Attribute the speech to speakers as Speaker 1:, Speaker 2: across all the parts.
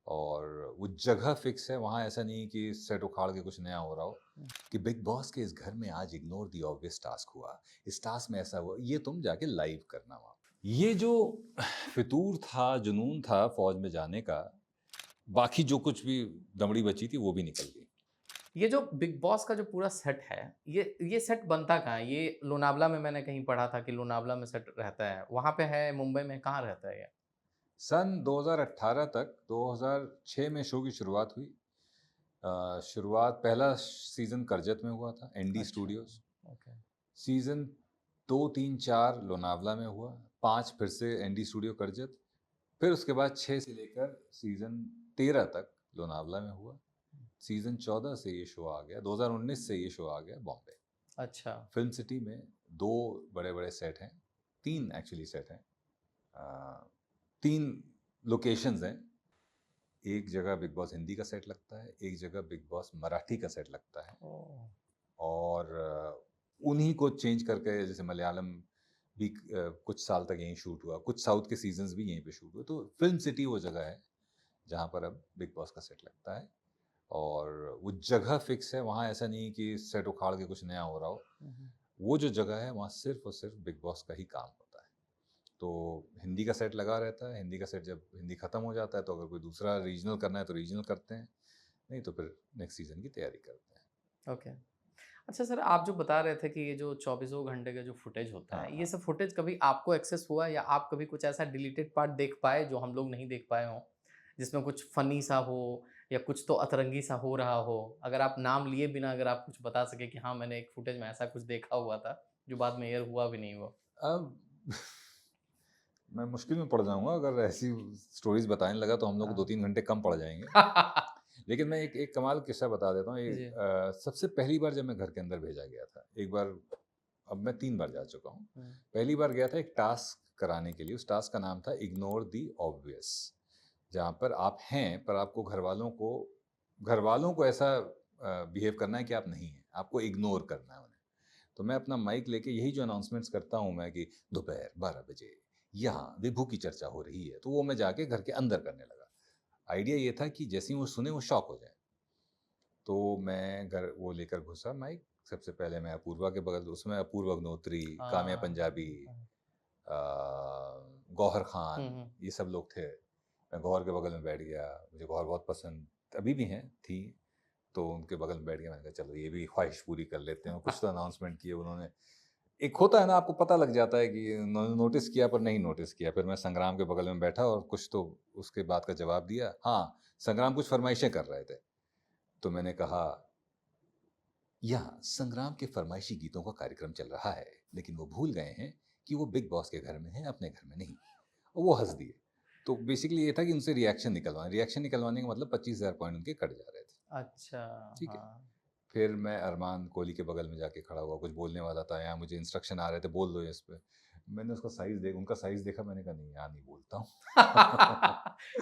Speaker 1: और वो जगह फिक्स है वहाँ। ऐसा नहीं कि सेट उखाड़ के कुछ नया हो रहा हो
Speaker 2: हुँ।
Speaker 1: कि बिग बॉस के इस घर में आज इग्नोर दी ऑब्वियस टास्क हुआ, इस टास्क में ऐसा हुआ, ये तुम जाके लाइव करना वहाँ। ये जो फितूर था, जुनून था फौज में जाने का, बाकी जो कुछ भी दमड़ी बची थी वो भी निकल गई।
Speaker 2: ये जो बिग बॉस का जो पूरा सेट है, ये सेट बनता कहाँ है? ये लोनावला में मैंने कहीं पढ़ा था कि लोनावला में सेट रहता है। वहाँ पे है, मुंबई में कहाँ रहता है ये?
Speaker 1: सन 2018 तक 2006 में शो की शुरुआत हुई। शुरुआत पहला सीज़न करजत में हुआ था, एनडी
Speaker 2: अच्छा,
Speaker 1: स्टूडियोज़।
Speaker 2: ओके।
Speaker 1: सीज़न 2, 3, 4 लोनावला में हुआ, 5 फिर से एनडी स्टूडियो करजत, फिर उसके बाद 6 से लेकर सीज़न 13 तक लोनावला में हुआ। सीज़न 14 से ये शो आ गया, 2019 से ये शो आ गया बॉम्बे।
Speaker 2: अच्छा।
Speaker 1: फ़िल्म सिटी में 2 बड़े-बड़े सेट हैं, 3 एक्चुअली सेट हैं। 3 लोकेशंस हैं। एक जगह बिग बॉस हिंदी का सेट लगता है, एक जगह बिग बॉस मराठी का सेट लगता है।
Speaker 2: ओह!
Speaker 1: और उन्हीं को चेंज करके जैसे मलयालम भी कुछ साल तक यहीं शूट हुआ, कुछ साउथ के सीजन्स भी यहीं पे शूट हुए। तो फिल्म सिटी वो जगह है जहाँ पर अब बिग बॉस का सेट लगता है। और वो जगह फिक्स है वहाँ। ऐसा नहीं कि सेट उखाड़ के कुछ नया हो रहा हो।
Speaker 2: हुँ, हुँ।
Speaker 1: वो जो जगह है वहाँ सिर्फ और सिर्फ बिग बॉस का ही काम होता है। तो हिंदी का सेट लगा रहता है। हिंदी का सेट जब हिंदी ख़त्म हो जाता है तो अगर कोई दूसरा रीजनल करना है तो रीजनल करते हैं, नहीं तो फिर नेक्स्ट सीज़न की तैयारी करते हैं।
Speaker 2: ओके। अच्छा सर, आप जो बता रहे थे कि ये जो चौबीसों घंटे का जो फुटेज होता
Speaker 1: हाँ,
Speaker 2: है, ये
Speaker 1: हाँ।
Speaker 2: सब फुटेज कभी आपको एक्सेस हुआ या आप कभी कुछ ऐसा डिलीटेड पार्ट देख पाए जो हम लोग नहीं देख पाए हों? जिसमें कुछ फ़नी सा हो या कुछ तो अतरंगी सा हो रहा हो? अगर आप नाम लिए बिना अगर आप कुछ बता सकें कि हाँ, मैंने एक फुटेज में ऐसा कुछ देखा हुआ था, जो बाद में एयर हुआ भी नहीं वो?
Speaker 1: अब मैं मुश्किल में पड़ जाऊँगा अगर ऐसी स्टोरीज़ बताने लगा तो हम लोग को
Speaker 2: हाँ।
Speaker 1: 2-3 घंटे कम पड़ जाएँगे। लेकिन मैं एक एक कमाल किस्सा बता देता हूँ।
Speaker 2: जी।
Speaker 1: सबसे पहली बार जब मैं घर के अंदर भेजा गया था, एक बार, अब मैं 3 बार जा चुका हूँ।
Speaker 2: हुँ।
Speaker 1: पहली बार गया था एक टास्क कराने के लिए, उस टास्क का नाम था इग्नोर द ऑब्वियस, जहाँ पर आप हैं पर आपको घरवालों को ऐसा बिहेव करना है कि आप नहीं हैं, आपको इग्नोर करना है उन्हें। तो मैं अपना माइक लेके यही जो अनाउंसमेंट्स करता हूँ मैं कि दोपहर 12 बजे यहाँ विभू की चर्चा हो रही है, तो वो मैं जाके घर के अंदर करने लगा। आइडिया ये था कि जैसे ही वो सुने वो शॉक हो जाए। तो मैं घर वो लेकर घुसा माइक। सबसे पहले मैं अपूर्वा के बगल, उसमें अपूर्व अग्नोत्री, काम्या
Speaker 2: हाँ।
Speaker 1: पंजाबी,
Speaker 2: हाँ।
Speaker 1: अ, गौहर
Speaker 2: हुँ,
Speaker 1: खान,
Speaker 2: हुँ।
Speaker 1: ये सब लोग थे। मैं गौहर के बगल में बैठ गया, मुझे गौहर बहुत पसंद अभी भी हैं, थी। तो उनके बगल में बैठ गया, मैंने कहा चलो ये भी ख्वाहिश पूरी कर लेते हैं। कुछ तो अनाउंसमेंट किए उन्होंने। एक होता है ना, आपको पता लग जाता है कि उन्होंने नोटिस किया पर नहीं नोटिस किया। फिर मैं संग्राम के बगल में बैठा और कुछ तो उसके बाद का जवाब दिया। हाँ, संग्राम कुछ फरमाइशें कर रहे थे। तो मैंने कहा, यहाँ संग्राम के फरमाइशी गीतों का कार्यक्रम चल रहा है, लेकिन वो भूल गए हैं कि वो बिग बॉस के घर में है, अपने घर में नहीं। और वो हँस दिए। तो बेसिकली ये था कि उनसे रिएक्शन निकलवाने का मतलब 25,000 पॉइंट उनके कट जा रहे थे।
Speaker 2: अच्छा,
Speaker 1: ठीक है।
Speaker 2: हाँ।
Speaker 1: फिर मैं अरमान कोहली के बगल में जाके खड़ा हुआ, कुछ बोलने वाला था, यहाँ मुझे इंस्ट्रक्शन आ रहे थे बोल दो इस पे। मैंने उसका साइज़ उनका साइज़ देखा, मैंने कहा नहीं यहाँ नहीं बोलता हूँ।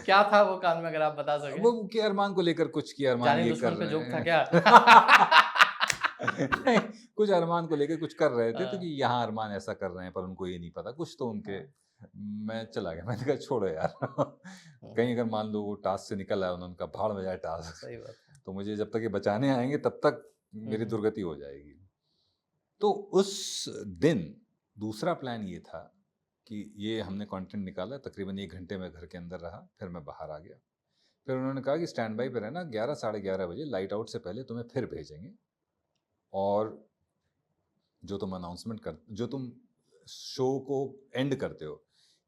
Speaker 2: क्या था वो कान में अगर आप बता सकें?
Speaker 1: वो कि अरमान को लेकर कुछ कि अरमान
Speaker 2: जानी
Speaker 1: ये कर
Speaker 2: दुश्मन पे जोक
Speaker 1: रहे
Speaker 2: था
Speaker 1: हैं।
Speaker 2: क्या?
Speaker 1: नहीं, कुछ अरमान को लेके कुछ कर रहे थे, तो कि
Speaker 2: हाँ,
Speaker 1: यहाँ अरमान ऐसा कर रहे हैं पर उनको ये नहीं पता, कुछ तो उनके।
Speaker 2: हाँ।
Speaker 1: मैं चला गया, मैंने कहा छोड़ो यार।
Speaker 2: हुँ,
Speaker 1: कहीं अगर मान लो वो टास्क से निकल आया, उन्होंने कहा भाड़ में जाए टास्क।
Speaker 2: सही बात है।
Speaker 1: तो मुझे जब तक ये बचाने आएँगे तब तक
Speaker 2: हुँ,
Speaker 1: मेरी
Speaker 2: हुँ।
Speaker 1: दुर्गति हो जाएगी। तो उस दिन दूसरा प्लान ये था कि ये हमने कंटेंट निकाला, तकरीबन 1 घंटे मैं घर के अंदर रहा, फिर मैं बाहर आ गया। फिर उन्होंने कहा कि स्टैंड बाई पे रहना, 11 साढ़े 11 बजे लाइट आउट से पहले तुम्हें फिर भेजेंगे। और जो तुम शो को एंड करते हो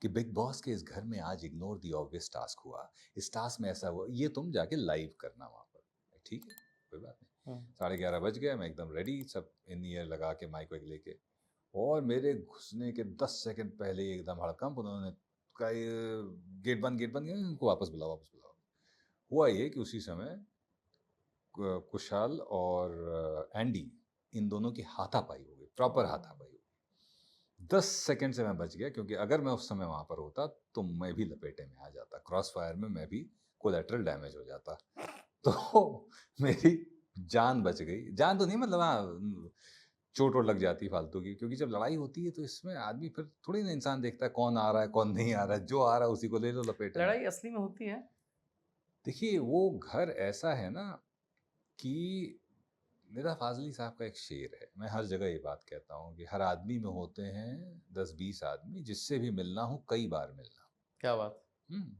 Speaker 1: कि बिग बॉस के इस घर में आज इग्नोर दी ऑब्वियस टास्क हुआ, इस टास्क में ऐसा हुआ, ये तुम जाके लाइव करना वहाँ पर। ठीक है, कोई बात नहीं।
Speaker 2: हुँ।
Speaker 1: 11:30 बज गया, मैं एकदम रेडी, सब इन ईयर लगा के माइक वाइक लेके। और मेरे घुसने के 10 सेकंड पहले ही एकदम हड़कंप, उन्होंने कहा ये गेट बंद, इनको वापस बुलाओ, वापस बुलाओ। हुआ ये कि उसी समय कुशाल और एंडी, इन दोनों की हाथापाई हो गई, प्रॉपर
Speaker 2: ओह!
Speaker 1: हाथापाई हो गई। 10 सेकंड से मैं बच गया, क्योंकि अगर मैं उस समय वहां पर होता तो मैं भी लपेटे में आ जाता, क्रॉस फायर में मैं भी कोलेटरल डैमेज हो जाता। तो मेरी जान बच गई। जान तो नहीं, मतलब हाँ, चोट वोट लग जाती फालतू की, क्योंकि जब लड़ाई होती है तो इसमें आदमी फिर थोड़ी ना इंसान देखता है कौन आ रहा है कौन नहीं आ रहा है, जो आ रहा है उसी को ले लो लपेटे में।
Speaker 2: लड़ाई असली में होती है?
Speaker 1: देखिए वो घर ऐसा है ना कि निदा फाजली साहब का एक शेर है, मैं हर जगह ये बात कहता हूँ कि हर आदमी में होते हैं 10-20 आदमी जिससे भी मिलना हो कई बार मिलना।
Speaker 2: क्या बात।
Speaker 1: हम्म,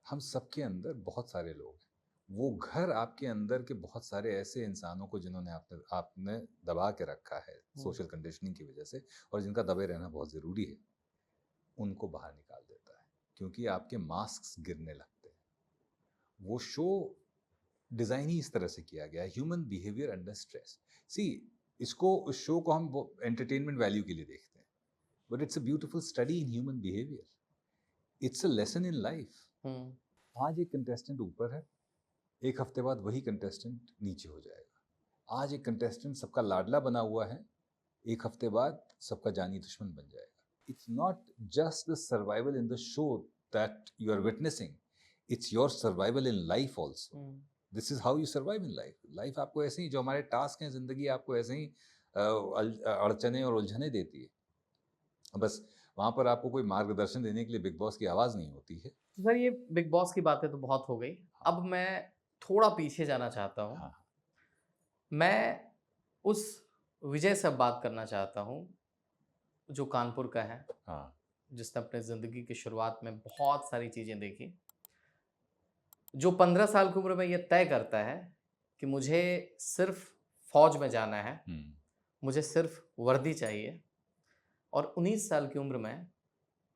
Speaker 1: हम सबके अंदर बहुत सारे लोग हैं। वो घर आपके अंदर के बहुत सारे ऐसे इंसानों को जिन्होंने आपने आपने दबा के रखा है सोशल कंडीशनिंग की वजह से, और जिनका दबे रहना बहुत ज़रूरी है, उनको बाहर निकाल देता है, क्योंकि आपके मास्क गिरने लगते हैं। वो शो डिज़ाइन ही इस तरह से किया गया है, ह्यूमन बिहेवियर अंडर स्ट्रेस। सी, इसको उस शो को हम एंटरटेनमेंट वैल्यू के लिए देखते हैं, but it's a beautiful study in human behaviour, it's a lesson in life. आज एक कंटेस्टेंट ऊपर है, एक हफ्ते बाद वही कंटेस्टेंट नीचे हो जाएगा। आज एक कंटेस्टेंट सबका लाडला बना हुआ है, एक हफ्ते बाद सबका जानी दुश्मन बन जाएगा। It's not just the survival in the show that you are witnessing, it's your survival in life also. This is how you survive in life. Life आपको ऐसे ही, जो हमारे टास्क हैं, जिंदगी आपको ऐसे ही अड़चने और उलझने देती है। बस वहां पर आपको कोई मार्गदर्शन देने के लिए बिग बॉस की आवाज नहीं होती है।
Speaker 2: तो सर ये बिग बॉस की बातें तो बहुत हो गई, अब मैं थोड़ा पीछे जाना चाहता हूँ।
Speaker 1: हाँ,
Speaker 2: मैं उस विजय से अब बात करना चाहता हूँ जो कानपुर का है,
Speaker 1: हाँ,
Speaker 2: जिसने अपने ज़िंदगी की शुरुआत में बहुत सारी चीज़ें देखी, जो 15 साल की उम्र में ये तय करता है कि मुझे सिर्फ फौज में जाना है,
Speaker 1: हम्म,
Speaker 2: मुझे सिर्फ वर्दी चाहिए, और 19 साल की उम्र में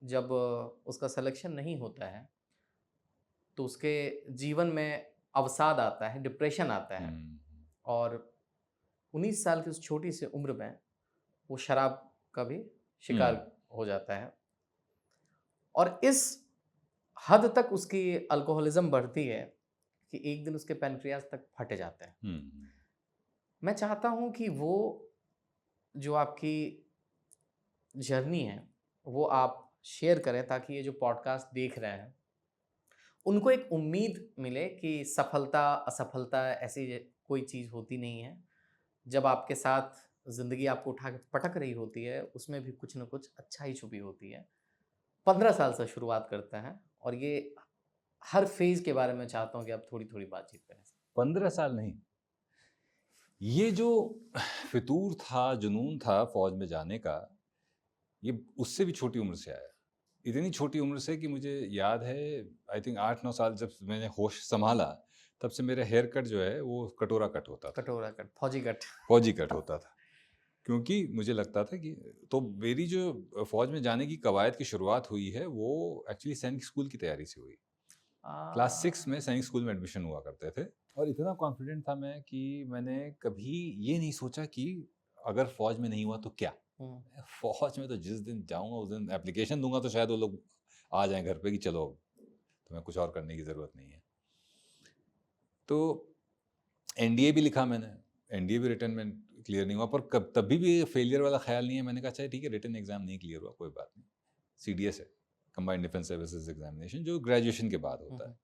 Speaker 2: जब उसका सिलेक्शन नहीं होता है तो उसके जीवन में अवसाद आता है, डिप्रेशन आता है,
Speaker 1: हम्म,
Speaker 2: और 19 साल की उस छोटी सी उम्र में वो शराब का भी शिकार हो जाता है, और इस हद तक उसकी अल्कोहलिज्म बढ़ती है कि एक दिन उसके पैनक्रियाज तक फट जाते हैं।
Speaker 1: हम्म,
Speaker 2: मैं चाहता हूं कि वो जो आपकी जर्नी है वो आप शेयर करें, ताकि ये जो पॉडकास्ट देख रहे हैं उनको एक उम्मीद मिले कि सफलता असफलता ऐसी कोई चीज़ होती नहीं है। जब आपके साथ ज़िंदगी आपको उठा के पटक रही होती है, उसमें भी कुछ न कुछ अच्छाई छुपी होती है। 15 साल से शुरुआत करते हैं, और ये हर फेज़ के बारे में चाहता हूँ कि आप थोड़ी-थोड़ी बातचीत करें।
Speaker 1: 15 साल नहीं, ये जो फितूर था, जुनून था फौज में जाने का, ये उससे भी छोटी उम्र से आया। इतनी छोटी उम्र से कि मुझे याद है, आई थिंक 8-9 साल जब मैंने होश संभाला, तब से मेरा हेयर कट जो है वो कटोरा कट होता था,
Speaker 2: कटोरा कट, फौजी कट।
Speaker 1: फौजी कट होता था। क्योंकि मुझे लगता था कि, तो मेरी जो फौज में जाने की कवायद की शुरुआत हुई है वो एक्चुअली सैनिक स्कूल की तैयारी से हुई। क्लास 6 में सैनिक स्कूल में एडमिशन हुआ करते थे, और इतना कॉन्फिडेंट था मैं कि मैंने कभी ये नहीं सोचा कि अगर फौज में नहीं हुआ तो क्या। फौज में तो जिस दिन जाऊंगा उस दिन एप्लीकेशन दूंगा तो शायद वो लोग आ जाएं घर पे कि चलो तुम्हें कुछ और करने की ज़रूरत नहीं है। तो एनडीए भी लिखा मैंने, एनडीए भी रिटर्न में क्लियर नहीं हुआ, पर कब तभी भी फेलियर वाला ख्याल नहीं है। मैंने कहा अच्छा ठीक है, रिटर्न एग्जाम नहीं क्लियर हुआ, कोई बात नहीं, सीडीएस है, कंबाइंड डिफेंस सर्विसेज एग्जामिनेशन, जो ग्रेजुएशन के बाद होता है।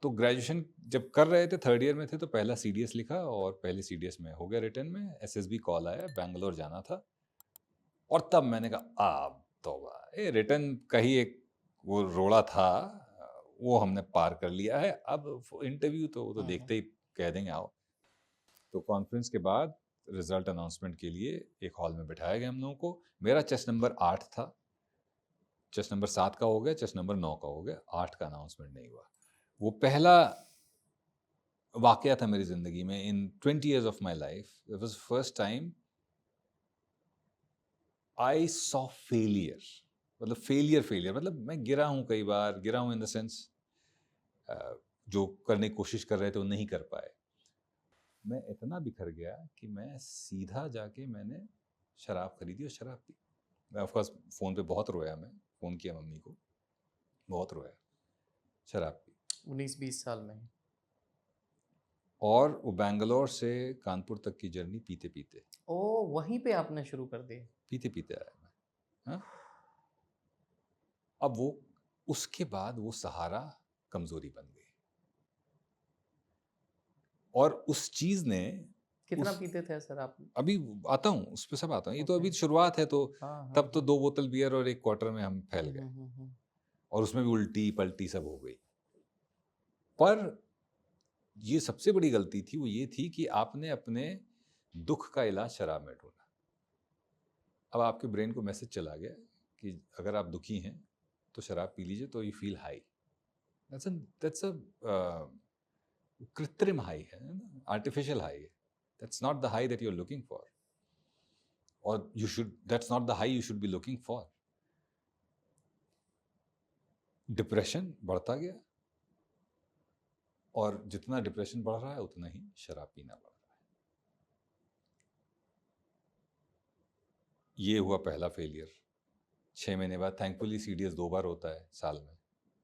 Speaker 1: तो ग्रेजुएशन जब कर रहे थे, थर्ड ईयर में थे, तो पहला सीडीएस लिखा और पहले सीडीएस में हो गया रिटर्न में। एसएसबी कॉल आया, बैंगलोर जाना था, और तब मैंने कहा तौबा, ये रिटर्न का ही एक वो रोड़ा था, वो हमने पार कर लिया है, अब इंटरव्यू तो वो तो देखते ही कह देंगे आओ। तो कॉन्फ्रेंस के बाद रिजल्ट अनाउंसमेंट के लिए एक हॉल में बिठाया गया हम लोगों को। मेरा चेस्ट नंबर 8 था, चेस्ट नंबर 7 का हो गया, चेस्ट नंबर 9 का हो गया, 8 का अनाउंसमेंट नहीं हुआ। वो पहला वाकया था मेरी जिंदगी में, इन 20 years of my life, it was first time I saw failure. मतलब फेलियर मतलब मैं गिरा हूं, कई बार गिरा हूं इन द सेंस जो करने की कोशिश कर रहे थे वो नहीं कर पाए। मैं इतना बिखर गया कि मैं सीधा जाके मैंने शराब खरीदी और शराब पी। ऑफ कोर्स फ़ोन पे बहुत रोया, मैं फ़ोन किया मम्मी को, बहुत रोया, शराब पी।
Speaker 2: 19-20 साल में ही।
Speaker 1: और वो बैंगलोर से कानपुर तक की जर्नी पीते पीते
Speaker 2: ओ, वहीं पे आपने शुरू कर दी।
Speaker 1: पीते पीते आया मैं। हाँ, अब वो उसके बाद वो सहारा कमजोरी बन गई, और उस चीज ने
Speaker 2: कितना पीते थे सर आप?
Speaker 1: अभी आता हूँ उस पर, सब आता हूँ, ये तो अभी शुरुआत है, तो तब तो 2 बोतल बियर और 1 क्वार्टर में हम फैल गए, और उसमें भी उल्टी पल्टी सब हो गई। पर ये सबसे बड़ी गलती थी, वो ये थी कि आपने अपने दुख का इलाज शराब में ढूंढा। अब आपके ब्रेन को मैसेज चला गया कि अगर आप दुखी हैं तो शराब पी लीजिए तो you feel high. That's a कृत्रिम हाई है ना, आर्टिफिशियल हाई है। That's not the high that you are looking for, और you should, that's not the high you should be looking for. Depression बढ़ता गया, और जितना डिप्रेशन बढ़ रहा है उतना ही शराब पीना बढ़ रहा है। ये हुआ पहला फेलियर। 6 महीने बाद थैंकफुली सीडीएस 2 बार होता है साल में,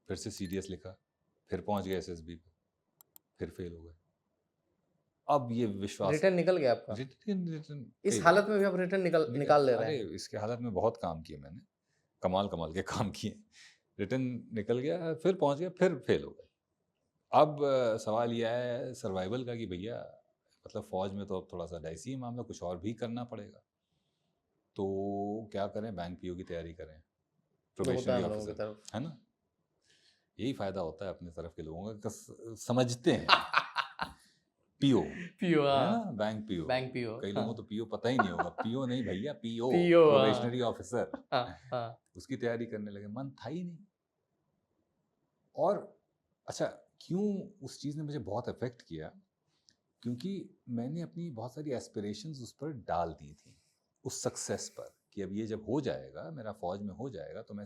Speaker 1: फिर से सीडीएस लिखा, फिर पहुंच गए एसएसबी पे, फिर फेल हो गए। अब ये विश्वास,
Speaker 2: रिटर्न निकल गया आपका?
Speaker 1: रिटर्न
Speaker 2: इस हालत में भी आप रिटर्न निकाल ले रहे हैं?
Speaker 1: अरे इसके हालत में बहुत काम किए मैंने, कमाल कमाल के काम किए। रिटर्न निकल गया, फिर पहुंच गया, फिर फेल हो गए। अब सवाल यह है सर्वाइवल का कि भैया मतलब फौज में तो अब थोड़ा सा डाइसी ही मामला, कुछ और भी करना पड़ेगा। तो क्या करें? बैंक पीओ की तैयारी करें, प्रोबेशनरी ऑफिसर, है ना। यही फायदा होता है अपने तरफ के लोगों का, समझते हैं। पीओ
Speaker 2: पीओ,
Speaker 1: है ना, बैंक पीओ।
Speaker 2: बैंक पीओ,
Speaker 1: कई लोगों को पीओ पता ही नहीं होगा। पीओ नहीं भैया, पीओ,
Speaker 2: पीओ,
Speaker 1: प्रोबेशनरी ऑफिसर।
Speaker 2: हाँ।
Speaker 1: उसकी तैयारी करने लगे, मन था ही नहीं। और अच्छा, क्यों उस चीज़ ने मुझे बहुत अफेक्ट किया? क्योंकि मैंने अपनी बहुत सारी एस्पिरेशंस उस पर डाल दी थी, उस सक्सेस पर, कि अब ये जब हो जाएगा, मेरा फौज में हो जाएगा, तो मैं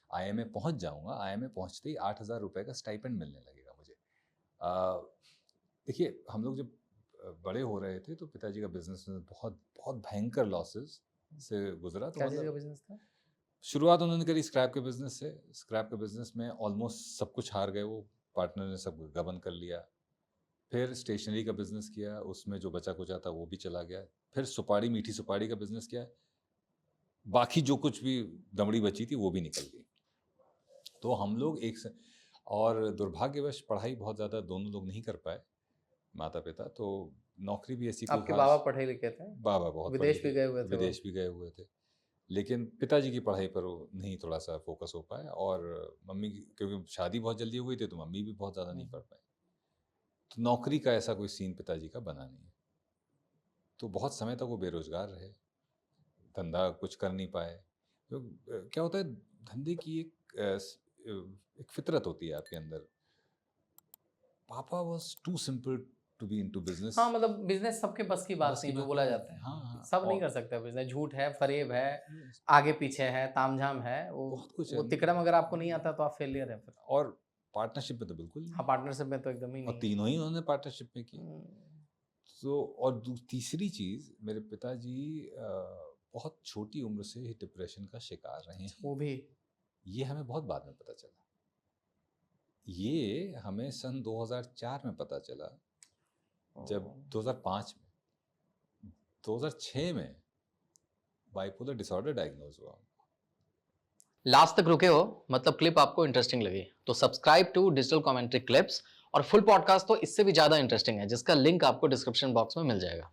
Speaker 1: आईएमए पहुंच जाऊंगा। आईएमए पहुंचते ही 8,000 रुपये का स्टाइपेंड मिलने लगेगा मुझे। देखिए, हम लोग जब बड़े हो रहे थे तो पिताजी का बिजनेस में बहुत बहुत भयंकर लॉसेस से गुजरा। तो
Speaker 2: क्या चीज़ का बिजनेस था?
Speaker 1: शुरुआत उन्होंने करी स्क्रैप के बिजनेस से। स्क्रैप के बिजनेस में ऑलमोस्ट सब कुछ हार गए, वो पार्टनर ने सब गबन कर लिया। फिर स्टेशनरी का बिजनेस किया, उसमें जो बचा कुचा था वो भी चला गया। फिर सुपारी, मीठी सुपारी का बिजनेस किया, बाकी जो कुछ भी दमड़ी बची थी वो भी निकल गई। तो हम लोग और दुर्भाग्यवश पढ़ाई बहुत ज़्यादा दोनों लोग नहीं कर पाए, माता पिता। तो नौकरी भी ऐसी
Speaker 2: आपके बाबा पढ़े लिखे थे?
Speaker 1: बाबा बहुत
Speaker 2: विदेश भी गए हुए थे?
Speaker 1: विदेश भी गए हुए थे, लेकिन पिताजी की पढ़ाई पर वो नहीं थोड़ा सा फोकस हो पाया। और मम्मी की, क्योंकि शादी बहुत जल्दी हो गई थी, तो मम्मी भी बहुत ज़्यादा नहीं पढ़ पाई। तो नौकरी का ऐसा कोई सीन पिताजी का बना नहीं। तो बहुत समय तक वो बेरोजगार रहे, धंधा कुछ कर नहीं पाए। तो क्या होता है, धंधे की एक फितरत होती है आपके अंदर। पापा was too simple to be into business.
Speaker 2: हाँ, मतलब बिजनेस सबके बस की बात नहीं, जो बोला जाता है।
Speaker 1: हाँ,
Speaker 2: सब नहीं कर सकते बिजनेस। झूठ है, फरेब है, आगे पीछे है, तामझाम है,
Speaker 1: बहुत कुछ
Speaker 2: वो
Speaker 1: है।
Speaker 2: तिकड़म अगर आपको नहीं आता तो आप फेलियर है फिर।
Speaker 1: और पार्टनरशिप में तो बिल्कुल नहीं।
Speaker 2: हाँ, पार्टनरशिप में तो एकदम ही
Speaker 1: और
Speaker 2: नहीं।
Speaker 1: तीनों ही उन्होंने पार्टनरशिप में की। तो और तीसरी चीज, मेरे पिताजी बहुत छोटी उम्र से ही डिप्रेशन का शिकार रहे हैं।
Speaker 2: वो भी
Speaker 1: ये हमें बहुत बाद में पता चला। ये हमें सन 2004 में पता चला, जब 2005 में, 2006 में बाइपोलर डिसऑर्डर डायग्नोज हुआ।
Speaker 3: लास्ट तक रुके हो, मतलब क्लिप आपको इंटरेस्टिंग लगी, तो subscribe to Digital Commentary Clips. और फुल पॉडकास्ट तो इससे भी ज्यादा इंटरेस्टिंग है, जिसका लिंक आपको डिस्क्रिप्शन बॉक्स में मिल जाएगा।